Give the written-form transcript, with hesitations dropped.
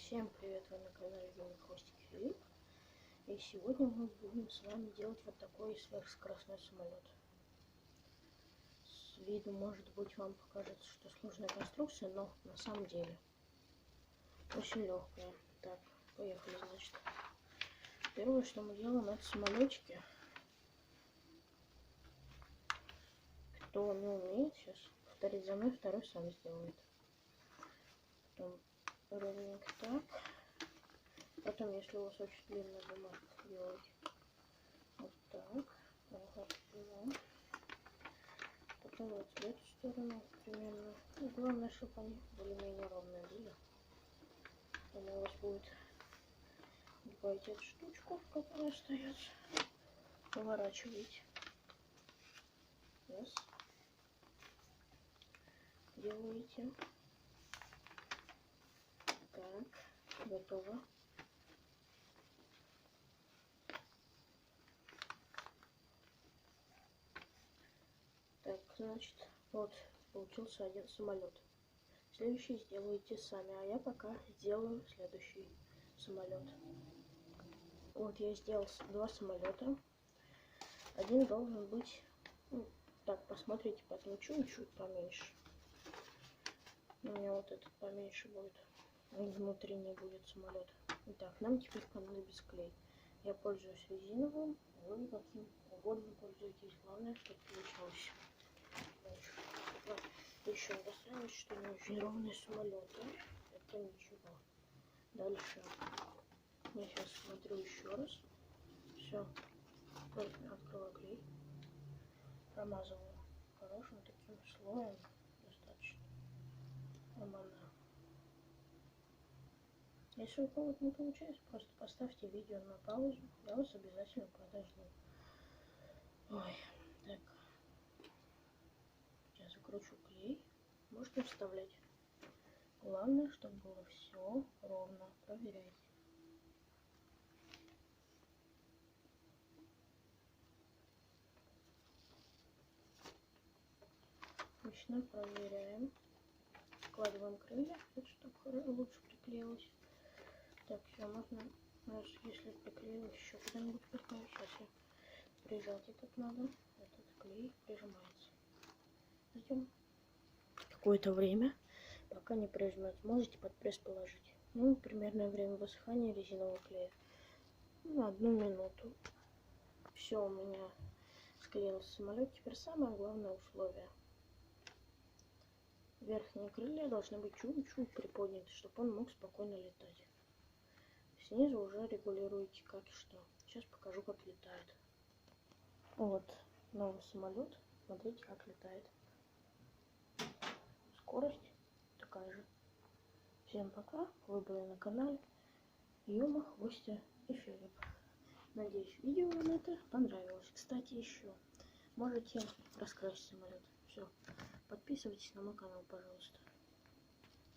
Всем привет, вы на канале Юный Хвостик Филипп. И сегодня мы будем с вами делать вот такой сверхскоростной самолет. С виду, может быть, вам покажется, что сложная конструкция, но на самом деле очень легкая. Так, поехали, значит. Первое, что мы делаем, это самолетики. Кто не умеет, сейчас повторить за мной, второй сам сделает. Потом ровненько так. Потом, если у вас очень длинная бумажка, делайте вот так. Потом вот в эту сторону примерно. И главное, чтобы они более-менее ровные были. Потом у вас будет добавить эту штучку, которая остается. Поворачиваете. Раз. Делаете. Так, готово. Так, значит, вот получился один самолет. Следующий сделаете сами, а я пока сделаю следующий самолет. Вот я сделал два самолета. Один должен быть, так, посмотрите, потом чуть-чуть поменьше. У меня вот этот поменьше будет. Внутренний будет самолет. Итак, нам теперь понадобится клей. Я пользуюсь резиновым, вы каким угодно пользуетесь. Главное, чтобы получалось. Еще недостаточно, что не очень ровные самолеты. Это ничего. Дальше я сейчас смотрю еще раз. Все. Открываю клей. Промазываю хорошим таким слоем. Достаточно. Нормально. Если у кого-то не получается, просто поставьте видео на паузу. Я вас обязательно подожду. Ой, так. Я закручу клей. Можете вставлять. Главное, чтобы было все ровно. Проверяйте. Отлично, проверяем. Складываем крылья, чтобы лучше приклеилось. Так, все, можно, если приклеилось, еще куда-нибудь поставить. Сейчас я прижать этот надо. Этот клей прижимается. Ждем какое-то время, пока не прижмется. Можете под пресс положить. Ну, примерное время высыхания резинового клея. 1 минуту. Все, у меня склеился самолет. Теперь самое главное условие. Верхние крылья должны быть чуть-чуть приподняты, чтобы он мог спокойно летать. Снизу уже регулируете как и что. Сейчас покажу, как летает. Вот новый самолет. Смотрите, как летает. Скорость такая же. Всем пока. Вы были на канале Юма, Хвостя и Филипп. Надеюсь, видео вам это понравилось. Кстати, еще можете раскрасить самолет. Все. Подписывайтесь на мой канал, пожалуйста.